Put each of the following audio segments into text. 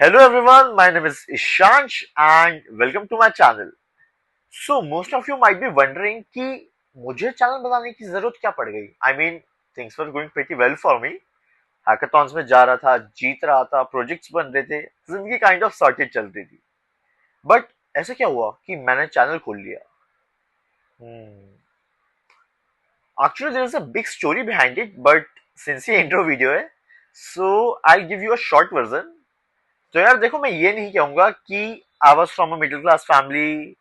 Hello everyone, my name is Ishansh and welcome to my channel. So most of you might be wondering कि मुझे channel बनाने की जरूरत क्या पड़ गई? I mean things were going pretty well for me. Hackathons में जा रहा था, जीत रहा था, प्रोजेक्ट्स बन रहे थे, जिंदगी काइंड ऑफ सॉर्टेड चल रही थी. बट ऐसा क्या हुआ कि मैंने चैनल खोल लिया? Actually there is a big story behind it, but since ये इंट्रो वीडियो है, so I'll give you a short version. तो यार देखो मैं ये नहीं कहूंगा कि I was from a middle class family,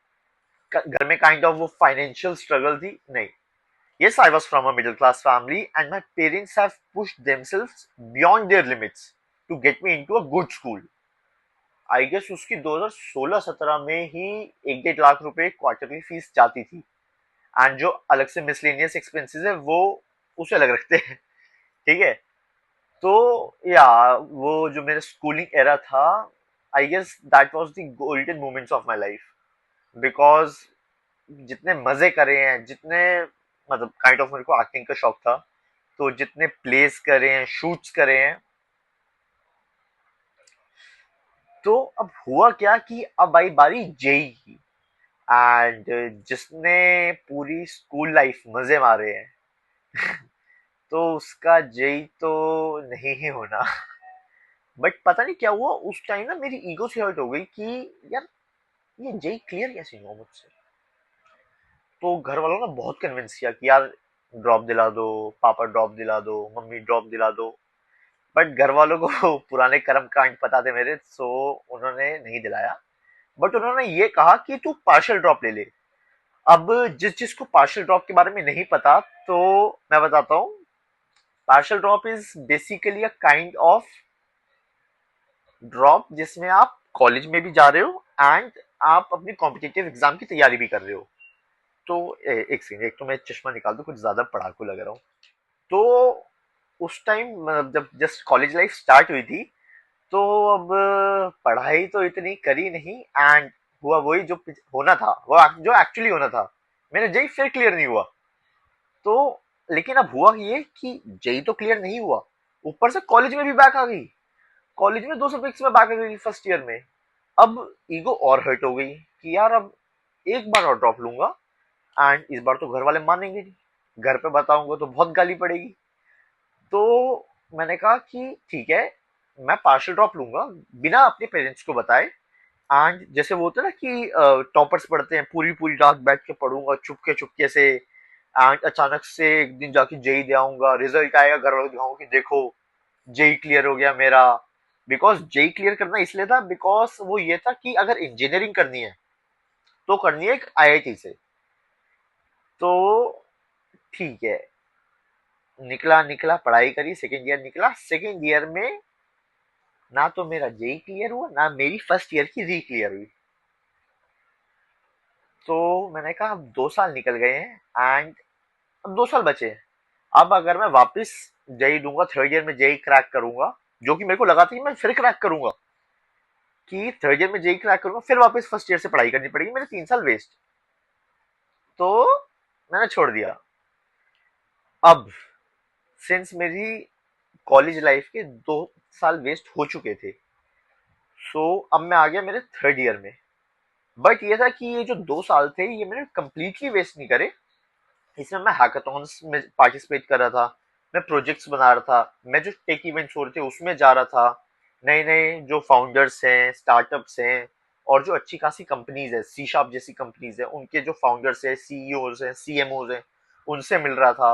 घर में काइंड ऑफ वो फाइनेंशियल स्ट्रगल थी, नहीं. Yes I was from a middle class family and my parents have pushed themselves beyond their limits to get me into a good school. I guess उसकी 2016-17 में ही 1-1.5 लाख रुपए quarterly fees जाती थी. And जो अलग से मिसलेनियस एक्सपेंसेस है वो उसे अलग रखते हैं. ठीक है. तो या वो जो मेरा स्कूलिंग एरा था, I guess that was the golden moments of my life. Because जितने मजे करे हैं, जितने मतलब काइंड ऑफ मेरे को एक्टिंग का शौक था, तो जितने प्लेस करे हैं, शूट्स करे हैं. तो अब हुआ क्या कि अब आई बारी जेई की. एंड जिसने पूरी स्कूल लाइफ मजे मारे हैं तो उसका जेई तो नहीं ही होना. बट पता नहीं क्या हुआ उस टाइम ना, मेरी ईगो से हर्ट हो गई कि यार ये जेई क्लियर कैसे हुआ मुझसे. तो घर वालों ने बहुत कन्विंस किया कि यार ड्रॉप दिला दो, पापा ड्रॉप दिला दो, मम्मी ड्रॉप दिला दो. बट घर वालों को पुराने कर्म कांड पता थे मेरे, सो उन्होंने नहीं दिलाया. बट उन्होंने ये कहा कि तू पार्शियल ड्रॉप ले ले. अब जिस जिसको पार्शियल ड्रॉप के बारे में नहीं पता, तो मैं बताता हूँ. Partial drop is basically a kind of drop जिसमें आप कॉलेज में भी जा रहे हो एंड आप अपनी कॉम्पिटिटिव एग्जाम की तैयारी भी कर रहे हो. तो एक सेकंड, एक तो मैं चश्मा निकाल दूं, कुछ ज्यादा पढ़ाकू लग रहा हूँ. तो उस टाइम जब जस्ट कॉलेज लाइफ स्टार्ट हुई थी, तो अब पढ़ाई तो इतनी करी नहीं. एंड हुआ वही जो होना था, वो जो एक्चुअली होना था. मेरा जेई फिर क्लियर नहीं हुआ. तो लेकिन अब हुआ ये कि जेई तो क्लियर नहीं हुआ, ऊपर से कॉलेज में भी बैक आ गई. कॉलेज में 2 सब्जेक्ट्स में बैक आ गई फर्स्ट ईयर में. अब ईगो और हर्ट हो गई कि यार अब एक बार और ड्रॉप लूंगा एंड इस बार तो घर वाले मानेंगे नहीं, घर पे बताऊंगा तो बहुत गाली पड़ेगी. तो मैंने कहा कि ठीक है, मैं पार्शियल ड्रॉप लूंगा बिना अपने पेरेंट्स को बताए. एंड जैसे वो होता है ना कि टॉपर्स पढ़ते हैं, पूरी पूरी रात बैठ के पढ़ूंगा चुपके चुपके से. एंड अचानक से एक दिन जाके जेई दे आऊंगा, रिजल्ट आएगा, घर वालों को दिखाऊंगा कि देखो जेई क्लियर हो गया मेरा. बिकॉज जेई क्लियर करना इसलिए था बिकॉज वो ये था कि अगर इंजीनियरिंग करनी है तो करनी है एक आईआईटी से. तो ठीक है, निकला निकला पढ़ाई करी, सेकेंड ईयर निकला. सेकेंड ईयर में ना तो मेरा जेई क्लियर हुआ, ना मेरी फर्स्ट ईयर की री क्लियर हुई. तो मैंने कहा अब 2 साल निकल गए हैं एंड अब 2 साल बचे हैं. अब अगर मैं वापस जेई दूंगा, थर्ड ईयर में जेई क्रैक करूंगा, जो कि मेरे को लगा था कि मैं फिर क्रैक करूंगा, कि थर्ड ईयर में जेई क्रैक करूंगा, फिर वापस फर्स्ट ईयर से पढ़ाई करनी पड़ेगी, मेरे 3 साल वेस्ट. तो मैंने छोड़ दिया. अब सिंस मेरी कॉलेज लाइफ के 2 साल वेस्ट हो चुके थे, सो अब मैं आ गया मेरे थर्ड ईयर में. बट ये था कि ये जो 2 साल थे ये मैंने कंप्लीटली वेस्ट नहीं करे. इसमें मैं हैकाथॉन्स में पार्टिसिपेट कर रहा था, मैं प्रोजेक्ट्स बना रहा था, मैं जो टेक इवेंट्स हो रहे थे उसमें जा रहा था. नए नए जो फाउंडर्स हैं, स्टार्टअप्स हैं, और जो अच्छी खासी कंपनीज है, सी शार्प जैसी कंपनीज है, उनके जो फाउंडर्स हैं, सीईओज हैं, सीएमओज हैं, उनसे मिल रहा था.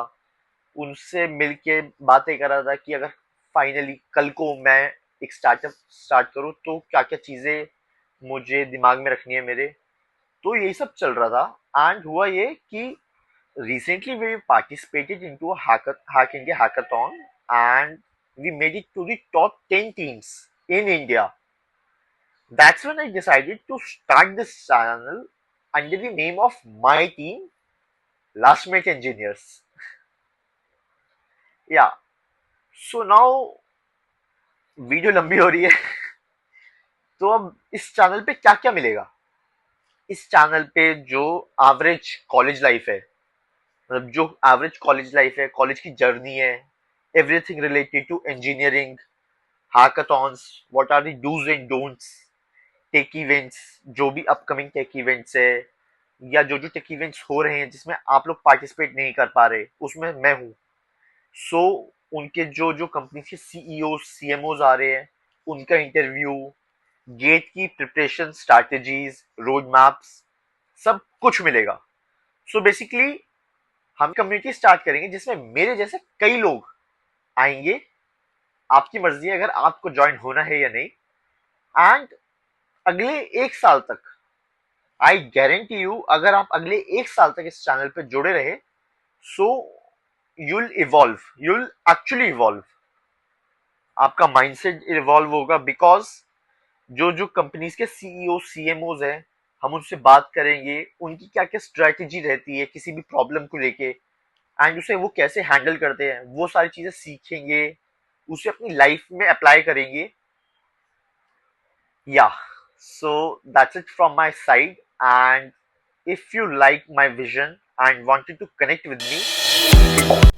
उनसे मिलके बातें कर रहा था कि अगर फाइनली कल को मैं एक स्टार्टअप स्टार्ट करूँ तो क्या क्या चीजें मुझे दिमाग में रखनी है मेरे. तो यही सब चल रहा था. एंड हुआ ये कि recently we participated into a Hack India hackathon and we made it to the top 10 teams in India. That's when I decided to start this channel under the name of my team, Last Minute Engineers. Yeah, so now video लंबी हो रही है. तो अब इस channel पे क्या क्या मिलेगा? इस चैनल पे जो एवरेज कॉलेज लाइफ है, मतलब जो एवरेज कॉलेज लाइफ है, कॉलेज की जर्नी है, everything related to engineering, hackathons, what are the dos and don'ts, tech events, जो भी अपकमिंग टेक इवेंट्स है या जो जो टेक इवेंट्स हो रहे हैं जिसमें आप लोग पार्टिसिपेट नहीं कर पा रहे, उसमें मैं हूँ। सो उनके जो जो कंपनी के सीईओ सीएमओज आ रहे हैं, उनका इंटरव्यू, गेट की प्रिपरेशन स्ट्रैटेजीज, रोड मैप्स, सब कुछ मिलेगा। सो बेसिकली हम कम्युनिटी स्टार्ट करेंगे जिसमें मेरे जैसे कई लोग आएंगे। आपकी मर्जी है अगर आपको ज्वाइन होना है या नहीं। एंड अगले 1 साल तक, आई गारंटी यू, अगर आप अगले 1 साल तक इस चैनल पे जुड़े रहे, so you'll evolve, you'll actually evolve. आपका माइंडसेट इवॉल्व होगा, बिकॉज जो जो कंपनीज के सीईओ सीएमओज हैं, हम उनसे बात करेंगे, उनकी क्या क्या स्ट्रेटेजी रहती है किसी भी प्रॉब्लम को लेके, एंड उसे वो कैसे हैंडल करते हैं, वो सारी चीजें सीखेंगे, उसे अपनी लाइफ में अप्लाई करेंगे। या so that's it from my side, and if you like my vision and wanted to connect with me,